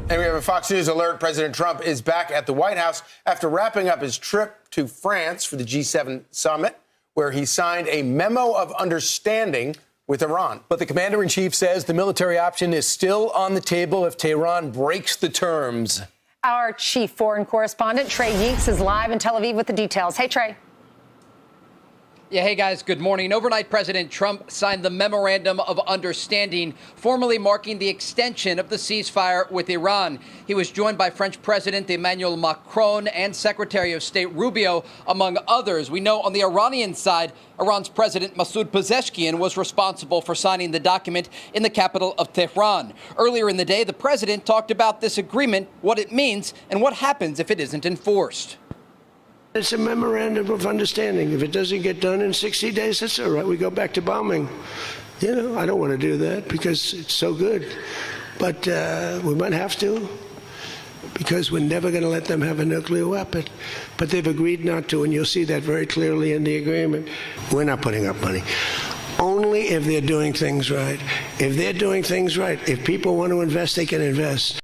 And we have a Fox News alert. President Trump is back at the White House after wrapping up his trip to France for the G7 summit, where he signed a memo of understanding with Iran. But the commander-in-chief says the military option is still on the table if Tehran breaks the terms. Our chief foreign correspondent, Trey Yeeks, is live in Tel Aviv with the details. Hey, Trey. Yeah, hey guys, good morning. Overnight, President Trump signed the Memorandum of Understanding, formally marking the extension of the ceasefire with Iran. He was joined by French President Emmanuel Macron and Secretary of State Rubio, among others. We know on the Iranian side, Iran's President Masoud Pezeshkian was responsible for signing the document in the capital of Tehran. Earlier in the day, the president talked about this agreement, what it means, and what happens if it isn't enforced. It's a memorandum of understanding. If it doesn't get done in 60 days, that's all right. We go back to bombing. You know, I don't want to do that because it's so good. But we might have to because we're never going to let them have a nuclear weapon. But they've agreed not to, and you'll see that very clearly in the agreement. We're not putting up money. Only if they're doing things right. If they're doing things right, if people want to invest, they can invest.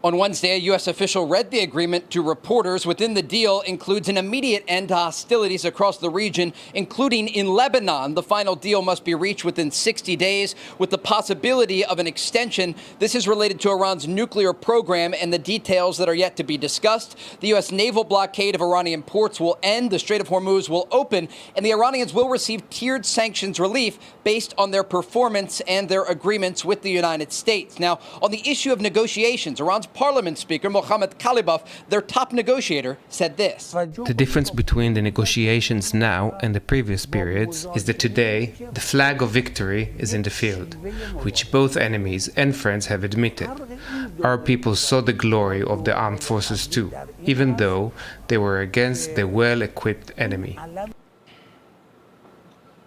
On Wednesday, a U.S. official read the agreement to reporters. Within the deal includes an immediate end to hostilities across the region, including in Lebanon. The final deal must be reached within 60 days, with the possibility of an extension. This is related to Iran's nuclear program and the details that are yet to be discussed. The U.S. naval blockade of Iranian ports will end, the Strait of Hormuz will open, and the Iranians will receive tiered sanctions relief based on their performance and their agreements with the United States. Now, on the issue of negotiations, Iran's Parliament Speaker Mohammad Khalibaf, their top negotiator, said this. The difference between the negotiations now and the previous periods is that today the flag of victory is in the field, which both enemies and friends have admitted. Our people saw the glory of the armed forces too, even though they were against the well-equipped enemy.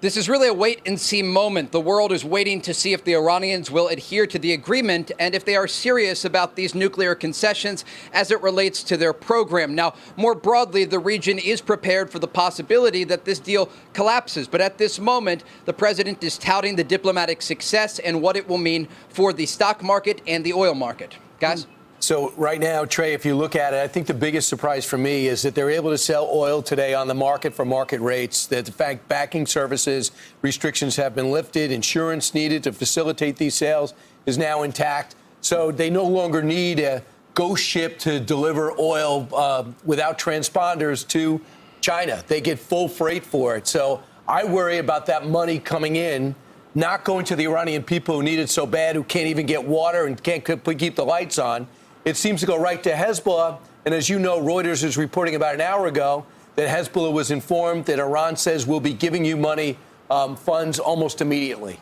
This is really a wait-and-see moment. The world is waiting to see if the Iranians will adhere to the agreement and if they are serious about these nuclear concessions as it relates to their program. Now, more broadly, the region is prepared for the possibility that this deal collapses. But at this moment, the president is touting the diplomatic success and what it will mean for the stock market and the oil market. Guys? So right now, Trey, if you look at it, I think the biggest surprise for me is that they're able to sell oil today on the market for market rates, that the fact banking services restrictions have been lifted, insurance needed to facilitate these sales is now intact. So they no longer need a ghost ship to deliver oil without transponders to China. They get full freight for it. So I worry about that money coming in, not going to the Iranian people who need it so bad, who can't even get water and can't keep the lights on. It seems to go right to Hezbollah. And as you know, Reuters is reporting about an hour ago that Hezbollah was informed that Iran says we'll be giving you money, funds almost immediately.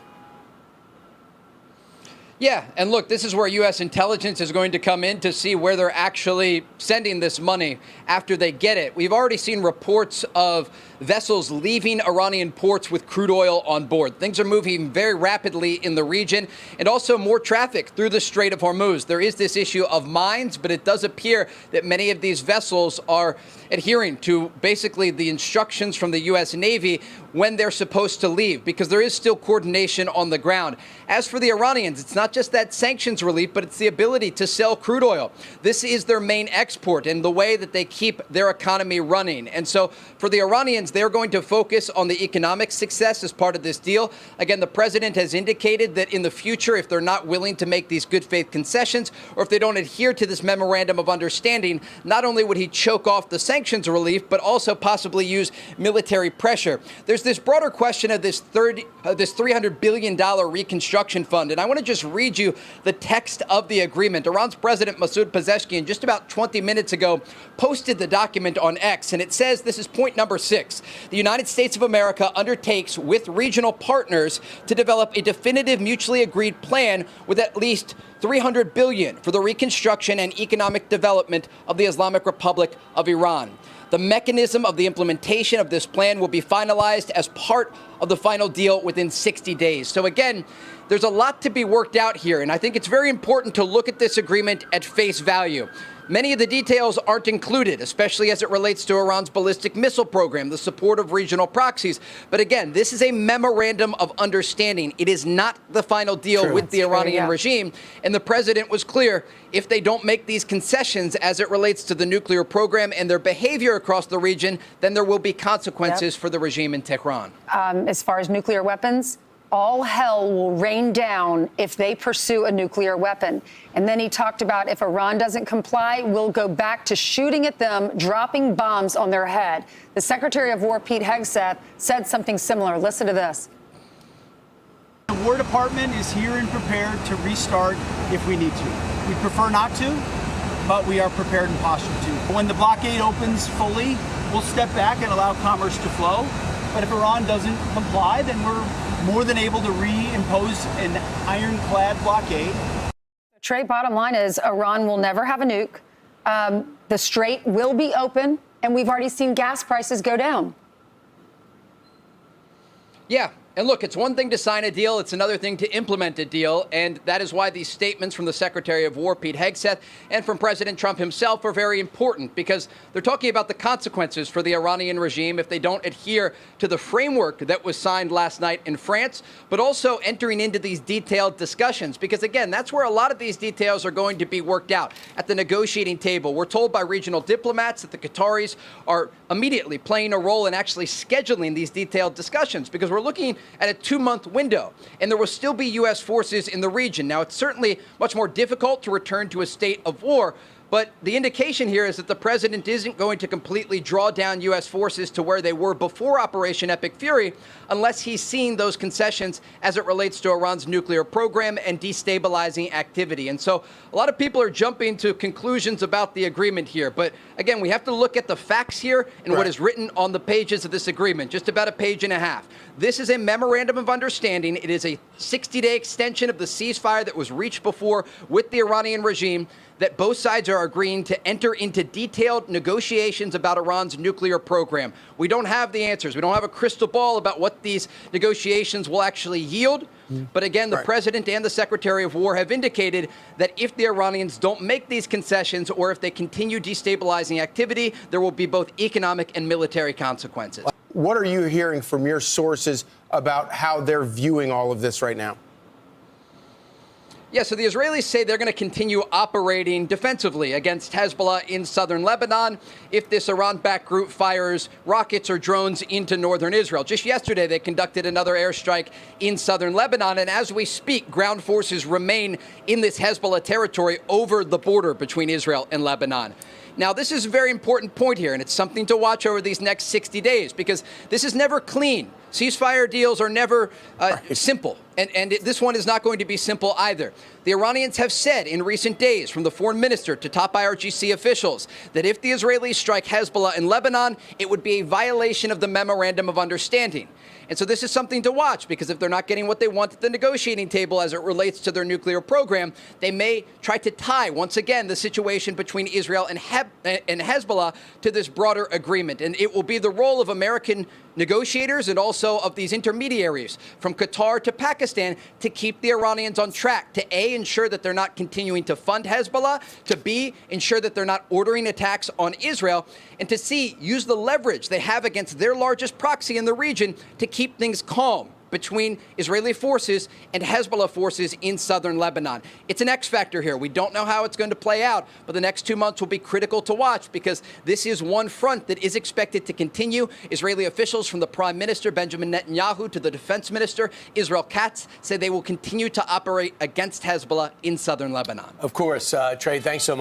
Yeah, and look, this is where U.S. intelligence is going to come in to see where they're actually sending this money after they get it. We've already seen reports of vessels leaving Iranian ports with crude oil on board. Things are moving very rapidly in the region, and also more traffic through the Strait of Hormuz. There is this issue of mines, but it does appear that many of these vessels are adhering to basically the instructions from the U.S. Navy when they're supposed to leave, because there is still coordination on the ground. As for the Iranians, it's not just that sanctions relief, but it's the ability to sell crude oil. This is their main export and the way that they keep their economy running. And so for the Iranians, they're going to focus on the economic success as part of this deal. Again, the president has indicated that in the future, if they're not willing to make these good faith concessions, or if they don't adhere to this memorandum of understanding, not only would he choke off the sanctions relief, but also possibly use military pressure. There's this broader question of this $300 billion reconstruction fund. And I want to just read you the text of the agreement. Iran's President Masoud Pezeshkian, just about 20 minutes ago, posted the document on X. And it says, this is point number 6. The United States of America undertakes with regional partners to develop a definitive mutually agreed plan with at least $300 billion for the reconstruction and economic development of the Islamic Republic of Iran. The mechanism of the implementation of this plan will be finalized as part of the final deal within 60 days. So again, there's a lot to be worked out here, and I think it's very important to look at this agreement at face value. Many of the details aren't included, especially as it relates to Iran's ballistic missile program, the support of regional proxies. But again, this is a memorandum of understanding. It is not the final deal with the Iranian regime. And the president was clear, if they don't make these concessions as it relates to the nuclear program and their behavior across the region, then there will be consequences for the regime in Tehran. As far as nuclear weapons, all hell will rain down if they pursue a nuclear weapon. And then he talked about if Iran doesn't comply, we'll go back to shooting at them, dropping bombs on their head. The Secretary of War, Pete Hegseth, said something similar. Listen to this. The War Department is here and prepared to restart if we need to. We prefer not to, but we are prepared and postured to. When the blockade opens fully, we'll step back and allow commerce to flow. But if Iran doesn't comply, then we're more than able to reimpose an ironclad blockade. Trey, bottom line is Iran will never have a nuke. The Strait will be open, and we've already seen gas prices go down. Yeah. And look, it's one thing to sign a deal. It's another thing to implement a deal. And that is why these statements from the Secretary of War, Pete Hegseth, and from President Trump himself are very important, because they're talking about the consequences for the Iranian regime if they don't adhere to the framework that was signed last night in France, but also entering into these detailed discussions. Because, again, that's where a lot of these details are going to be worked out at the negotiating table. We're told by regional diplomats that the Qataris are immediately playing a role in actually scheduling these detailed discussions, because we're looking at a 2-month window, and there will still be U.S. forces in the region. Now, it's certainly much more difficult to return to a state of war, but the indication here is that the president isn't going to completely draw down U.S. forces to where they were before Operation Epic Fury unless he's seen those concessions as it relates to Iran's nuclear program and destabilizing activity. And so a lot of people are jumping to conclusions about the agreement here. But again, we have to look at the facts here and what is written on the pages of this agreement, just about a page and a half. This is a memorandum of understanding. It is a 60-day extension of the ceasefire that was reached before with the Iranian regime, that both sides are agreeing to enter into detailed negotiations about Iran's nuclear program. We don't have the answers. We don't have a crystal ball about what these negotiations will actually yield. But again, the president and the Secretary of War have indicated that if the Iranians don't make these concessions, or if they continue destabilizing activity, there will be both economic and military consequences. What are you hearing from your sources about how they're viewing all of this right now? Yeah, so the Israelis say they're going to continue operating defensively against Hezbollah in southern Lebanon if this Iran-backed group fires rockets or drones into northern Israel. Just yesterday, they conducted another airstrike in southern Lebanon, and as we speak, ground forces remain in this Hezbollah territory over the border between Israel and Lebanon. Now, this is a very important point here, and it's something to watch over these next 60 days, because this is never clean. Ceasefire deals are never simple, and this one is not going to be simple either. The Iranians have said in recent days, from the foreign minister to top IRGC officials, that if the Israelis strike Hezbollah in Lebanon, it would be a violation of the Memorandum of Understanding. And so this is something to watch, because if they're not getting what they want at the negotiating table as it relates to their nuclear program, they may try to tie, once again, the situation between Israel and Hezbollah to this broader agreement. And it will be the role of American negotiators and also of these intermediaries from Qatar to Pakistan to keep the Iranians on track, to A, ensure that they're not continuing to fund Hezbollah, to B, ensure that they're not ordering attacks on Israel, and to C, use the leverage they have against their largest proxy in the region to keep things calm between Israeli forces and Hezbollah forces in southern Lebanon. It's an X factor here. We don't know how it's going to play out, but the next 2 months will be critical to watch, because this is one front that is expected to continue. Israeli officials, from the Prime Minister Benjamin Netanyahu to the Defense Minister Israel Katz, say they will continue to operate against Hezbollah in southern Lebanon. Of course, Trey, thanks so much.